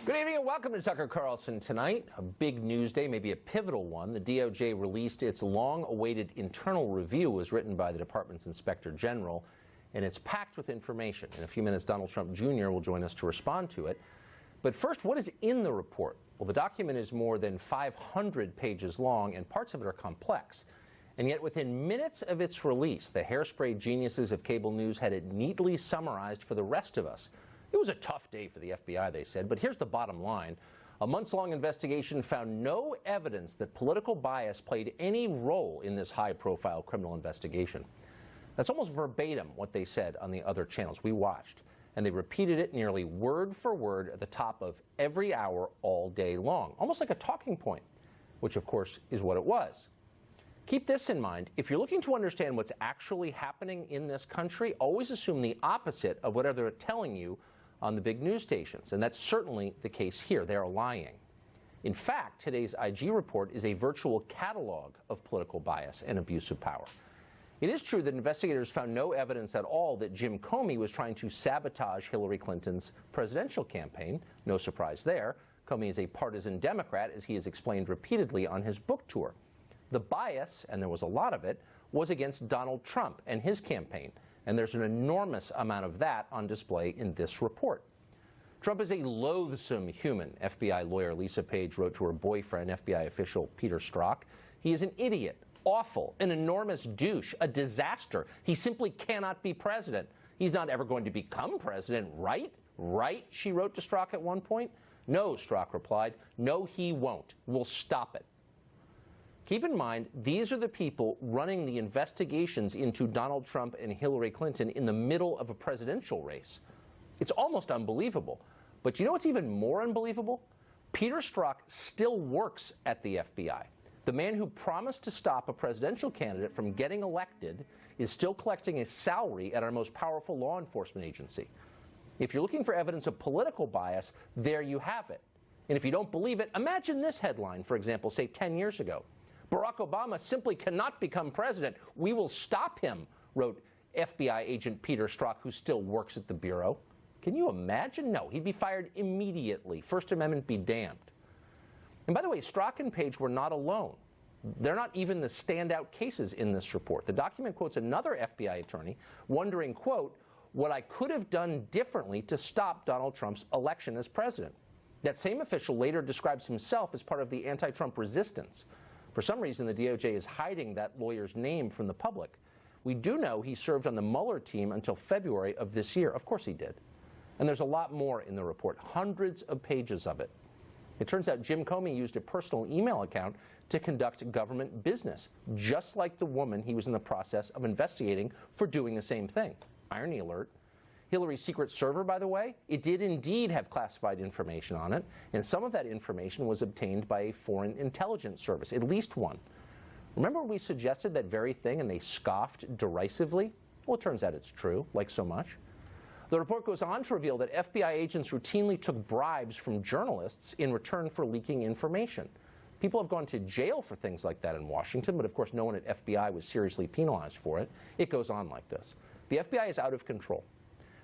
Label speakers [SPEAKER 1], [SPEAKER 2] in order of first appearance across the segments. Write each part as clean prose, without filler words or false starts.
[SPEAKER 1] Good evening and welcome to Tucker Carlson tonight. A big news day, maybe a pivotal one. The DOJ released its long-awaited internal review, as written by the department's inspector general, and it's packed with information. In a few minutes, Donald Trump Jr. will join us to respond to it. But first, what is in the report? Well, the document is more than 500 pages long, and parts of it are complex. And yet, within minutes of its release, the hairspray geniuses of cable news had it neatly summarized for the rest of us. It was a tough day for the FBI, they said, but here's the bottom line. A months-long investigation found no evidence that political bias played any role in this high-profile criminal investigation. That's almost verbatim what they said on the other channels we watched, and they repeated it nearly word for word at the top of every hour all day long, almost like a talking point, which, of course, is what it was. Keep this in mind. If you're looking to understand what's actually happening in this country, always assume the opposite of whatever they're telling you on the big news stations. And that's certainly the case here. They are lying. In fact, today's IG report is a virtual catalog of political bias and abuse of power. It is true that investigators found no evidence at all that Jim Comey was trying to sabotage Hillary Clinton's presidential campaign. No surprise there. Comey is a partisan Democrat, as he has explained repeatedly on his book tour. The bias, and there was a lot of it, was against Donald Trump and his campaign. And there's an enormous amount of that on display in this report. Trump is a loathsome human, FBI lawyer Lisa Page wrote to her boyfriend, FBI official Peter Strzok. He is an idiot, awful, an enormous douche, a disaster. He simply cannot be president. He's not ever going to become president, right? Right, she wrote to Strzok at one point. No, Strzok replied. No, he won't. We'll stop it. Keep in mind, these are the people running the investigations into Donald Trump and Hillary Clinton in the middle of a presidential race. It's almost unbelievable. But you know what's even more unbelievable? Peter Strzok still works at the FBI. The man who promised to stop a presidential candidate from getting elected is still collecting a salary at our most powerful law enforcement agency. If you're looking for evidence of political bias, there you have it. And if you don't believe it, imagine this headline, for example, say 10 years ago. Barack Obama simply cannot become president. We will stop him, wrote FBI agent Peter Strzok, who still works at the Bureau. Can you imagine? No, he'd be fired immediately. First Amendment be damned. And by the way, Strzok and Page were not alone. They're not even the standout cases in this report. The document quotes another FBI attorney wondering, quote, what I could have done differently to stop Donald Trump's election as president. That same official later describes himself as part of the anti-Trump resistance. For some reason, the DOJ is hiding that lawyer's name from the public. We do know he served on the Mueller team until February of this year. Of course he did. And there's a lot more in the report, hundreds of pages of it. It turns out Jim Comey used a personal email account to conduct government business, just like the woman he was in the process of investigating for doing the same thing. Irony alert. Hillary's secret server, by the way, it did indeed have classified information on it, and some of that information was obtained by a foreign intelligence service, at least one. Remember when we suggested that very thing and they scoffed derisively? Well, it turns out it's true, like so much. The report goes on to reveal that FBI agents routinely took bribes from journalists in return for leaking information. People have gone to jail for things like that in Washington, but of course no one at FBI was seriously penalized for it. It goes on like this. The FBI is out of control.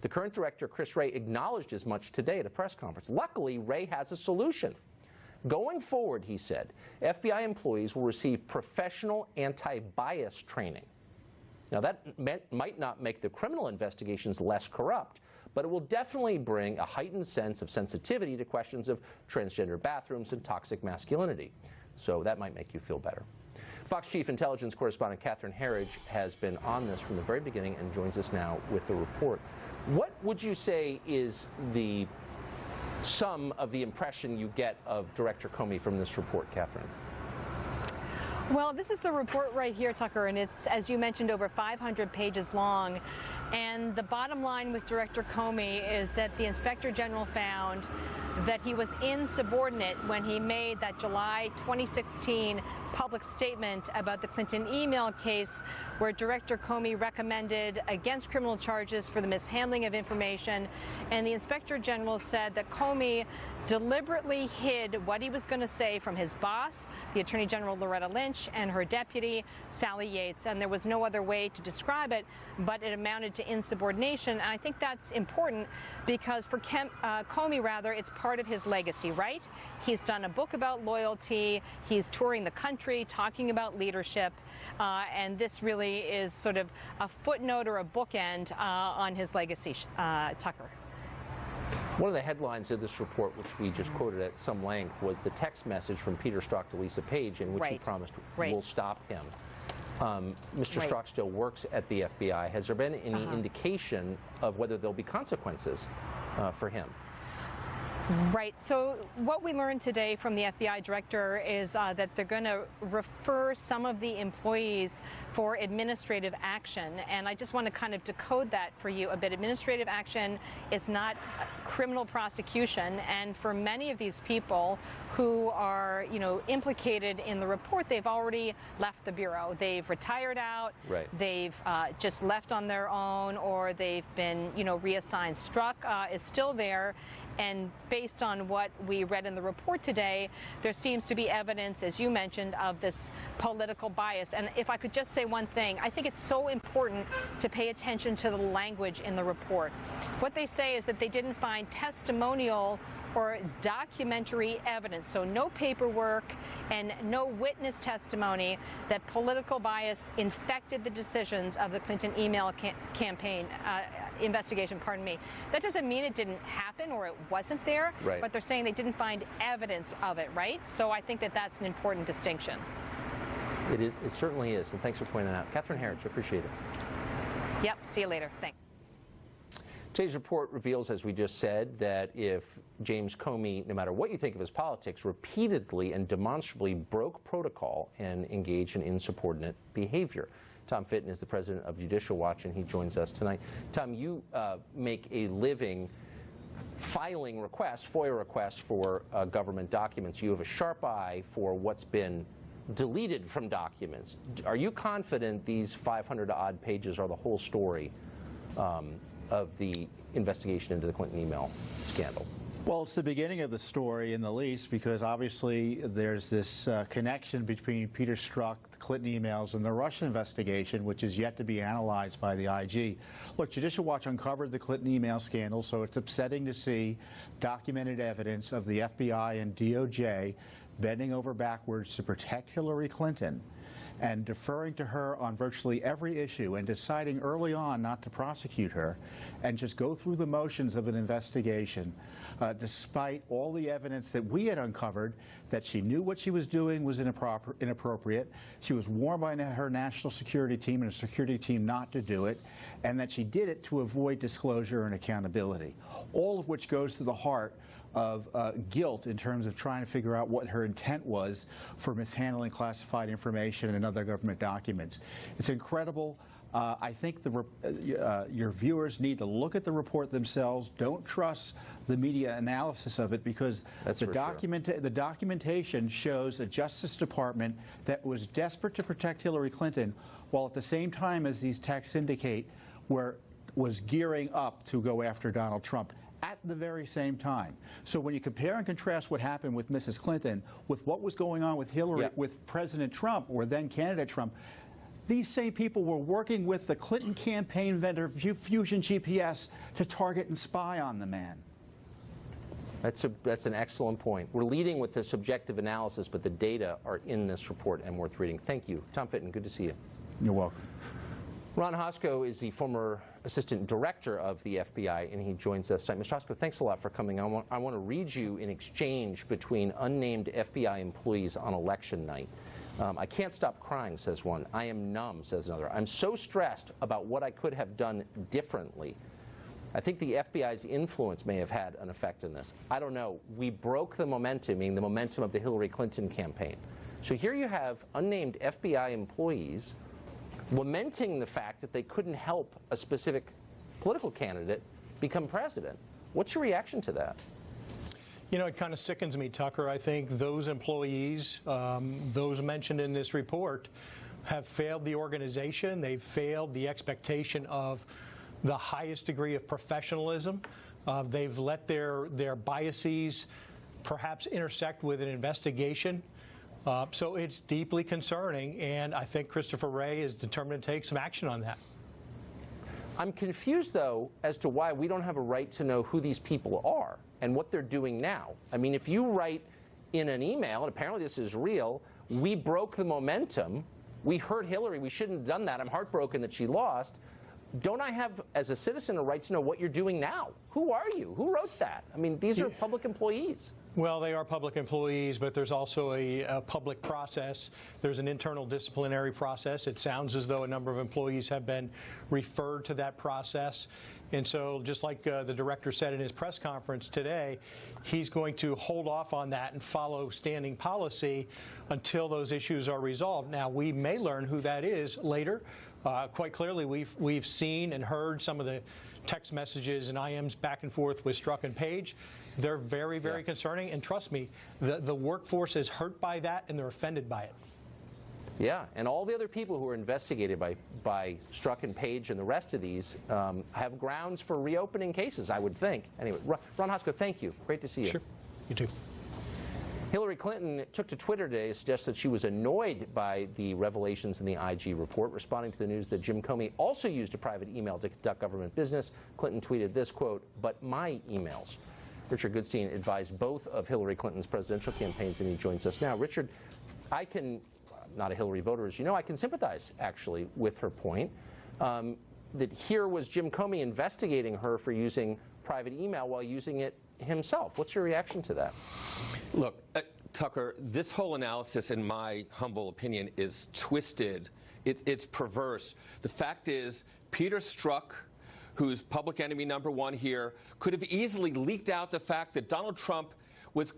[SPEAKER 1] The current director, Chris Wray, acknowledged as much today at a press conference. Luckily, Wray has a solution. Going forward, he said, FBI employees will receive professional anti-bias training. Now, that might not make the criminal investigations less corrupt, but it will definitely bring a heightened sense of sensitivity to questions of transgender bathrooms and toxic masculinity. So that might make you feel better. Fox Chief Intelligence Correspondent Catherine Herridge has been on this from the very beginning and joins us now with the report. What would you say is the sum of the impression you get of Director Comey from this report, Catherine?
[SPEAKER 2] Well, this is the report right here, Tucker, and it's, as you mentioned, over 500 pages long. And the bottom line with Director Comey is that the Inspector General found that he was insubordinate when he made that July 2016 public public statement about the Clinton email case where Director Comey recommended against criminal charges for the mishandling of information, and the Inspector General said that Comey deliberately hid what he was going to say from his boss, the Attorney General Loretta Lynch, and her deputy, Sally Yates, and there was no other way to describe it, but it amounted to insubordination. And I think that's important because for Comey, it's part of his legacy, right? He's done a book about loyalty, he's touring the country, talking about leadership, and this really is sort of a footnote or a bookend on his legacy, Tucker.
[SPEAKER 1] One of the headlines of this report, which we just quoted at some length, was the text message from Peter Strzok to Lisa Page in which he promised we'll stop him. Mr. Strzok still works at the FBI. Has there been any indication of whether there'll be consequences for him?
[SPEAKER 2] Right. So what we learned today from the FBI director is that they're going to refer some of the employees for administrative action. And I just want to kind of decode that for you a bit. Administrative action is not criminal prosecution. And for many of these people who are, implicated in the report, they've already left the Bureau. They've retired out.
[SPEAKER 1] Right.
[SPEAKER 2] They've just left on their own, or they've been, reassigned. Strzok is still there. And based on what we read in the report today, there seems to be evidence, as you mentioned, of this political bias. And if I could just say one thing, I think it's so important to pay attention to the language in the report. What they say is that they didn't find testimonial or documentary evidence, so no paperwork and no witness testimony, that political bias infected the decisions of the Clinton email campaign investigation, That doesn't mean it didn't happen or it wasn't there, but they're saying they didn't find evidence of it, right? So I think that that's an important distinction.
[SPEAKER 1] It is. It certainly is, and thanks for pointing that out. Catherine Herridge, appreciate it.
[SPEAKER 2] Yep, see you later. Thanks.
[SPEAKER 1] Today's report reveals, as we just said, that if James Comey, no matter what you think of his politics, repeatedly and demonstrably broke protocol and engaged in insubordinate behavior. Tom Fitton is the president of Judicial Watch, and he joins us tonight. Tom, you make a living filing requests, FOIA requests for government documents. You have a sharp eye for what's been deleted from documents. Are you confident these 500-odd pages are the whole story of the investigation into the Clinton email scandal?
[SPEAKER 3] Well, it's the beginning of the story in the least, because obviously there's this connection between Peter Strzok, the Clinton emails, and the Russia investigation, which is yet to be analyzed by the IG. Look, Judicial Watch uncovered the Clinton email scandal, so it's upsetting to see documented evidence of the FBI and DOJ bending over backwards to protect Hillary Clinton and deferring to her on virtually every issue and deciding early on not to prosecute her and just go through the motions of an investigation, despite all the evidence that we had uncovered that she knew what she was doing was inappropriate. She was warned by her national security team and a security team not to do it, and that she did it to avoid disclosure and accountability, all of which goes to the heart of guilt in terms of trying to figure out what her intent was for mishandling classified information and other government documents. It's incredible. I think your viewers need to look at the report themselves. Don't trust the media analysis of it, because the documentation shows a Justice Department that was desperate to protect Hillary Clinton, while at the same time, as these texts indicate, was gearing up to go after Donald Trump at the very same time. So when you compare and contrast what happened with Mrs. Clinton with what was going on with Hillary, with President Trump, or then candidate Trump, these same people were working with the Clinton campaign vendor Fusion GPS to target and spy on the man.
[SPEAKER 1] That's an excellent point. We're leading with the subjective analysis, but the data are in this report and worth reading. Thank you. Tom Fitton, good to see you.
[SPEAKER 3] You're welcome.
[SPEAKER 1] Ron Hosko is the former assistant director of the FBI, and he joins us tonight. Mr. Hosko, thanks a lot for coming. I want to read you an exchange between unnamed FBI employees on election night. I can't stop crying, says one. I am numb, says another. I'm so stressed about what I could have done differently. I think the FBI's influence may have had an effect in this. I don't know. We broke the momentum, meaning the momentum of the Hillary Clinton campaign. So here you have unnamed FBI employees lamenting the fact that they couldn't help a specific political candidate become president. What's your reaction to that?
[SPEAKER 4] You know, it kind of sickens me, Tucker. I think those employees, those mentioned in this report, have failed the organization. They've failed the expectation of the highest degree of professionalism. They've let their biases perhaps intersect with an investigation. So it's deeply concerning, and I think Christopher Wray is determined to take some action on that.
[SPEAKER 1] I'm confused, though, as to why we don't have a right to know who these people are and what they're doing now. I mean, if you write in an email, and apparently this is real, we broke the momentum, we hurt Hillary, we shouldn't have done that, I'm heartbroken that she lost. Don't I have, as a citizen, a right to know what you're doing now? Who are you? Who wrote that? I mean, these are public employees.
[SPEAKER 4] Well, they are public employees, but there's also a public process. There's an internal disciplinary process. It sounds as though a number of employees have been referred to that process. And so just like the director said in his press conference today, he's going to hold off on that and follow standing policy until those issues are resolved. Now, we may learn who that is later. Quite clearly, we've seen and heard some of the text messages and IMs back and forth with Strzok and Page. They're very, very concerning, and trust me, the workforce is hurt by that, and they're offended by it.
[SPEAKER 1] Yeah, and all the other people who are investigated by Strzok and Page and the rest of these have grounds for reopening cases, I would think. Anyway, Ron Hosko, thank you. Great to see you.
[SPEAKER 4] Sure. You too.
[SPEAKER 1] Hillary Clinton took to Twitter today to suggest that she was annoyed by the revelations in the IG report, responding to the news that Jim Comey also used a private email to conduct government business. Clinton tweeted this, quote, "But my emails." Richard Goodstein advised both of Hillary Clinton's presidential campaigns, and he joins us now. Richard, I can, not a Hillary voter, as you know, I can sympathize, actually, with her point that here was Jim Comey investigating her for using private email while using it himself. What's your reaction to that?
[SPEAKER 5] Look, Tucker, this whole analysis, in my humble opinion, is twisted. It's perverse. The fact is, Peter Strzok, who's public enemy number one here, could have easily leaked out the fact that Donald Trump was,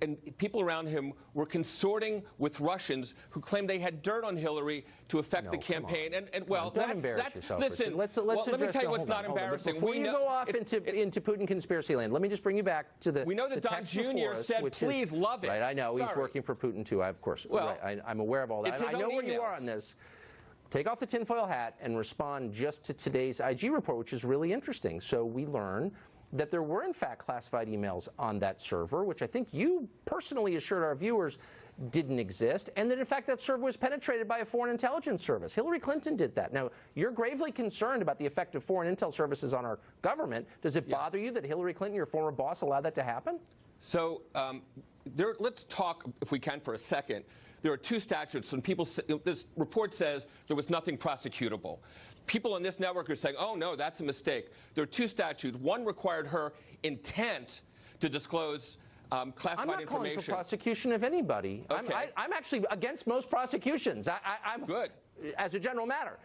[SPEAKER 5] and people around him were consorting with Russians who claimed they had dirt on Hillary to affect the campaign. And well,
[SPEAKER 1] that's
[SPEAKER 5] listen.
[SPEAKER 1] Let's
[SPEAKER 5] let me tell you what's not embarrassing.
[SPEAKER 1] Before you go off into Putin conspiracy land, let me just bring you back to the.
[SPEAKER 5] We know that Don Jr. said, "Please love it."
[SPEAKER 1] Right, I know he's working for Putin too. Of course, well, right, I'm aware of all that. I know where you are on this. Take off the tinfoil hat and respond just to today's IG report, which is really interesting. So we learn that there were, in fact, classified emails on that server, which I think you personally assured our viewers didn't exist, and that, in fact, that server was penetrated by a foreign intelligence service. Hillary Clinton did that. Now, you're gravely concerned about the effect of foreign intel services on our government. Does it bother you that Hillary Clinton, your former boss, allowed that to happen?
[SPEAKER 5] So let's talk, if we can, for a second. There are two statutes, and people say, this report says there was nothing prosecutable. People on this network are saying, oh, no, that's a mistake. There are two statutes. One required her intent to disclose classified information.
[SPEAKER 1] I'm not calling for prosecution of anybody.
[SPEAKER 5] Okay.
[SPEAKER 1] I'm actually against most prosecutions. I'm
[SPEAKER 5] good.
[SPEAKER 1] As a general matter.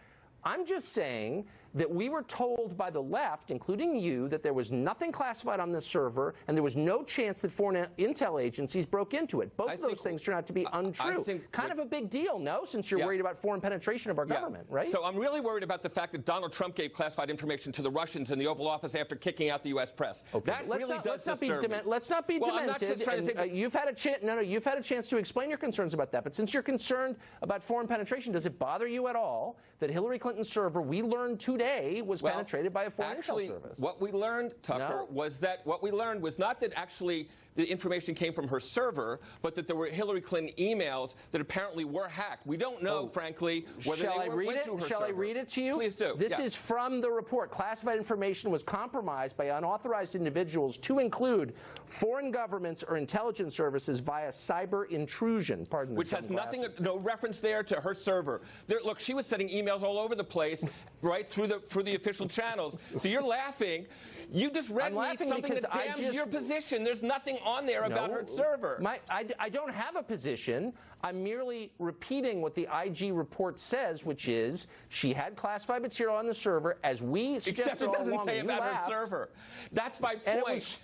[SPEAKER 1] I'm just saying that we were told by the left, including you, that there was nothing classified on this server and there was no chance that foreign intel agencies broke into it. Both of those things turn out to be untrue. Kind of a big deal, no, since you're worried about foreign penetration of our government, right?
[SPEAKER 5] So I'm really worried about the fact that Donald Trump gave classified information to the Russians in the Oval Office after kicking out the U.S. press.
[SPEAKER 1] Okay.
[SPEAKER 5] That really does disturb me.
[SPEAKER 1] Let's not be demented.
[SPEAKER 5] I'm not just trying to say
[SPEAKER 1] you've had a chance. No, you've had a chance to explain your concerns about that. But since you're concerned about foreign penetration, does it bother you at all that Hillary Clinton's server, we learned today, was penetrated by a foreign intel service?
[SPEAKER 5] What we learned, Tucker, was not that actually the information came from her server, but that there were Hillary Clinton emails that apparently were hacked. We don't know, frankly, whether they went through her server.
[SPEAKER 1] Shall I read it to you?
[SPEAKER 5] Please do.
[SPEAKER 1] This is from the report. Classified information was compromised by unauthorized individuals to include foreign governments or intelligence services via cyber intrusion. Pardon me.
[SPEAKER 5] Which has no reference there to her server. Look, she was sending emails all over the place, right, through the official channels. So you're laughing. You just read me something that damns your position. There's nothing on there about her server.
[SPEAKER 1] I don't have a position. I'm merely repeating what the IG report says, which is she had classified material on the server, as we suggested all along.
[SPEAKER 5] Except it doesn't say about her server. That's my point.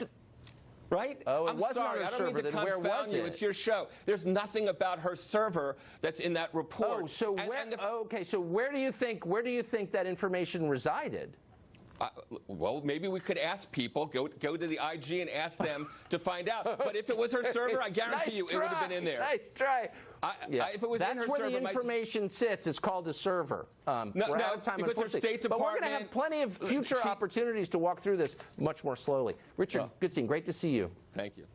[SPEAKER 5] Right?
[SPEAKER 1] Oh,
[SPEAKER 5] I'm sorry. I don't mean to confound you. It's your show. There's nothing about her server that's in that report.
[SPEAKER 1] Oh, so so where do you think that information resided?
[SPEAKER 5] Well, maybe we could ask people, go to the IG and ask them to find out. But if it was her server, I guarantee you it would have been in there.
[SPEAKER 1] Nice try.
[SPEAKER 5] If it was in her
[SPEAKER 1] That's where
[SPEAKER 5] server,
[SPEAKER 1] the information sits. It's called a server. We're out of time,
[SPEAKER 5] because their State
[SPEAKER 1] but we're going to
[SPEAKER 5] Department-
[SPEAKER 1] have plenty of future opportunities to walk through this much more slowly. Richard Goodstein, great to see you.
[SPEAKER 5] Thank you.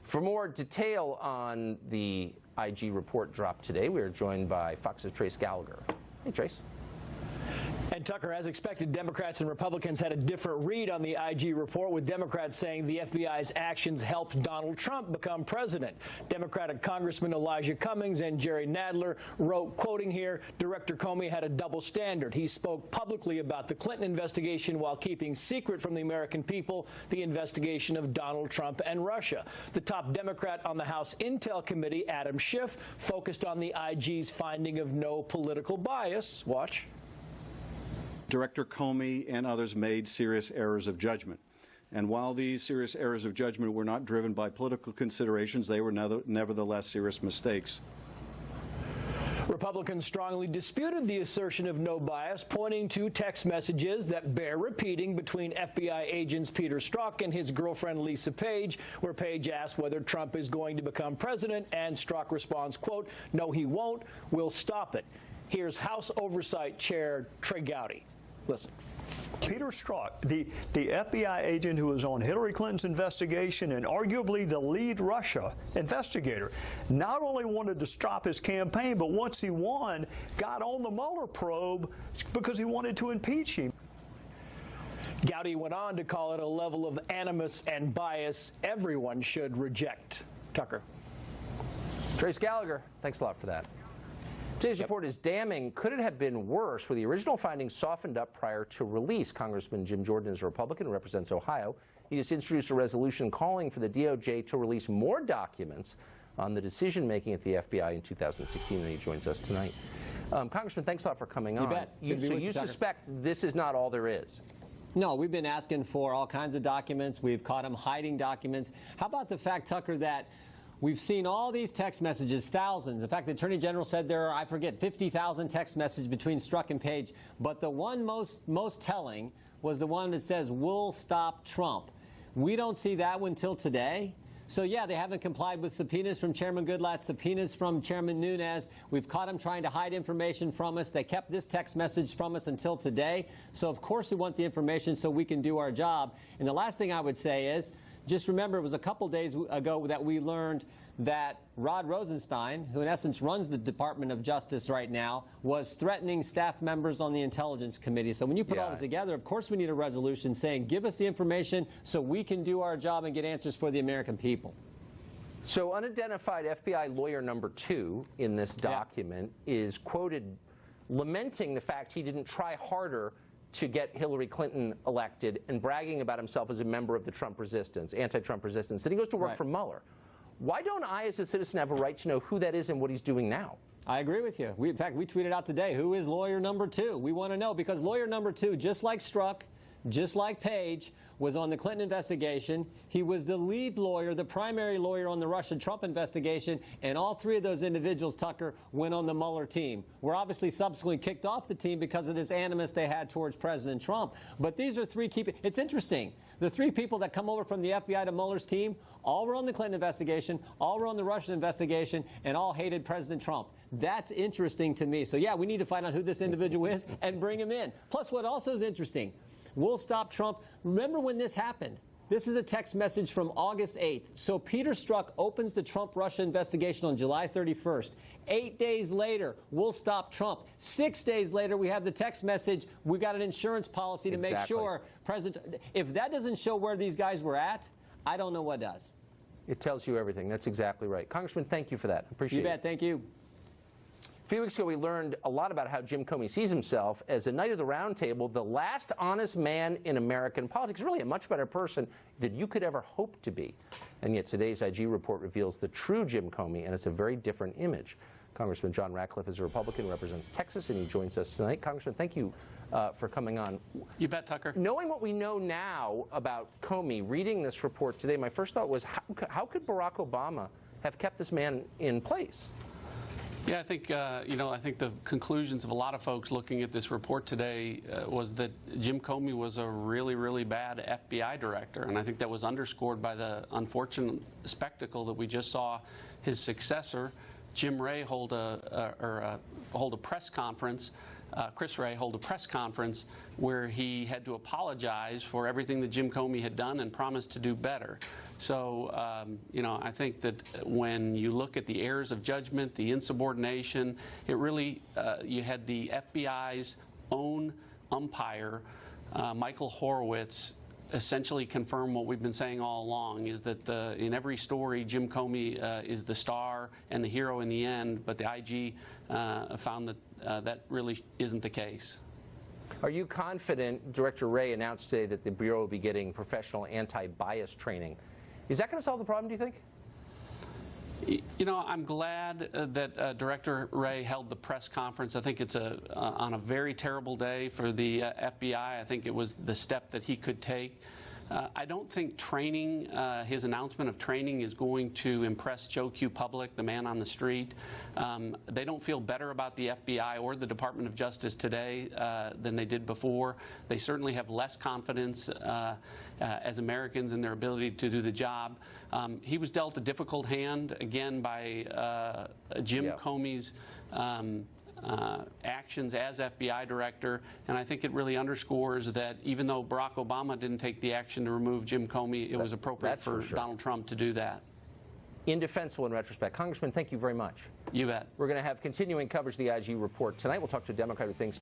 [SPEAKER 1] For more detail on the IG report drop today, we are joined by Fox's Trace Gallagher. Hey, Trace.
[SPEAKER 6] And Tucker, as expected, Democrats and Republicans had a different read on the IG report, with Democrats saying the FBI's actions helped Donald Trump become president. Democratic Congressman Elijah Cummings and Jerry Nadler wrote, quoting here, Director Comey had a double standard. He spoke publicly about the Clinton investigation while keeping secret from the American people the investigation of Donald Trump and Russia. The top Democrat on the House Intel Committee, Adam Schiff, focused on the IG's finding of no political bias. Watch.
[SPEAKER 7] Director Comey and others made serious errors of judgment. And while these serious errors of judgment were not driven by political considerations, they were nevertheless serious mistakes.
[SPEAKER 6] Republicans strongly disputed the assertion of no bias, pointing to text messages that bear repeating between FBI agents Peter Strzok and his girlfriend Lisa Page, where Page asked whether Trump is going to become president, and Strzok responds, quote, no, he won't. We'll stop it. Here's House Oversight Chair Trey Gowdy. Listen.
[SPEAKER 8] Peter Strzok, the FBI agent who was on Hillary Clinton's investigation and arguably the lead Russia investigator, not only wanted to stop his campaign, but once he won, got on the Mueller probe because he wanted to impeach him.
[SPEAKER 6] Gowdy went on to call it a level of animus and bias everyone should reject. Tucker.
[SPEAKER 1] Trace Gallagher, thanks a lot for that. Today's report is damning. Could it have been worse? Were the original findings softened up prior to release? Congressman Jim Jordan is a Republican who represents Ohio. He just introduced a resolution calling for the DOJ to release more documents on the decision-making at the FBI in 2016, and he joins us tonight. Congressman, thanks a lot for coming on.
[SPEAKER 9] You bet.
[SPEAKER 1] So you suspect this is not all there is?
[SPEAKER 9] No, we've been asking for all kinds of documents. We've caught him hiding documents. How about the fact, Tucker, that we've seen all these text messages, thousands. In fact, the Attorney General said there are, I forget, 50,000 text messages between Strzok and Page. But the one most telling was the one that says, we'll stop Trump. We don't see that one till today. So, yeah, they haven't complied with subpoenas from Chairman Goodlatte, subpoenas from Chairman Nunes. We've caught them trying to hide information from us. They kept this text message from us until today. So, of course, we want the information so we can do our job. And the last thing I would say is, just remember, it was a couple days ago that we learned that Rod Rosenstein, who in essence runs the Department of Justice right now, was threatening staff members on the Intelligence Committee. So when you put all that together, of course we need a resolution saying, give us the information so we can do our job and get answers for the American people.
[SPEAKER 1] So unidentified FBI lawyer number 2 in this document is quoted lamenting the fact he didn't try harder to get Hillary Clinton elected and bragging about himself as a member of the Trump resistance, anti-Trump resistance. Then he goes to work for Mueller. Why don't I, as a citizen, have a right to know who that is and what he's doing now?
[SPEAKER 9] I agree with you. In fact, we tweeted out today, who is lawyer number 2? We want to know, because lawyer number 2, just like Strzok, just like Page, was on the Clinton investigation. He was the lead lawyer, the primary lawyer on the Russia-Trump investigation, and all 3 of those individuals, Tucker, went on the Mueller team. Were obviously subsequently kicked off the team because of this animus they had towards President Trump. But these are 3 key. It's interesting. The 3 people that come over from the FBI to Mueller's team all were on the Clinton investigation, all were on the Russian investigation, and all hated President Trump. That's interesting to me. So, yeah, we need to find out who this individual is and bring him in. Plus, what also is interesting, we'll stop Trump. Remember when this happened? This is a text message from August 8th. So Peter Strzok opens the Trump-Russia investigation on July 31st. 8 days later, we'll stop Trump. 6 days later, we have the text message, we got an insurance policy to make sure President... If that doesn't show where these guys were at, I don't know what does.
[SPEAKER 1] It tells you everything. That's exactly right. Congressman, thank you for that. Appreciate it.
[SPEAKER 9] You bet. Thank you.
[SPEAKER 1] A few weeks ago, we learned a lot about how Jim Comey sees himself as a knight of the round table, the last honest man in American politics, really a much better person than you could ever hope to be. And yet today's IG report reveals the true Jim Comey, and it's a very different image. Congressman John Ratcliffe is a Republican, represents Texas, and he joins us tonight. Congressman, thank you for coming on.
[SPEAKER 10] You bet, Tucker.
[SPEAKER 1] Knowing what we know now about Comey, reading this report today, my first thought was, how could Barack Obama have kept this man in place?
[SPEAKER 10] Yeah, I think I think the conclusions of a lot of folks looking at this report today was that Jim Comey was a really, really bad FBI director, and I think that was underscored by the unfortunate spectacle that we just saw his successor, Jim Wray, hold a press conference. Chris Wray hold a press conference where he had to apologize for everything that Jim Comey had done and promised to do better. So, I think that when you look at the errors of judgment, the insubordination, it really, you had the FBI's own umpire, Michael Horowitz, essentially confirm what we've been saying all along, is that in every story, Jim Comey is the star and the hero in the end, but the IG found that that really isn't the case.
[SPEAKER 1] Are you confident? Director Wray announced today that the Bureau will be getting professional anti-bias training. Is that going to solve the problem, do you think?
[SPEAKER 10] I'm glad that Director Wray held the press conference. I think it's on a very terrible day for the FBI. I think it was the step that he could take. I don't think training, his announcement of training, is going to impress Joe Q. Public, the man on the street. They don't feel better about the FBI or the Department of Justice today than they did before. They certainly have less confidence as Americans in their ability to do the job. He was dealt a difficult hand, again, by Jim Comey's actions as FBI director, and I think it really underscores that even though Barack Obama didn't take the action to remove Jim Comey, it was appropriate for Donald Trump to do that.
[SPEAKER 1] Indefensible in retrospect. Congressman, thank you very much.
[SPEAKER 10] You bet.
[SPEAKER 1] We're going to have continuing coverage of the IG report tonight. We'll talk to a Democrat who thinks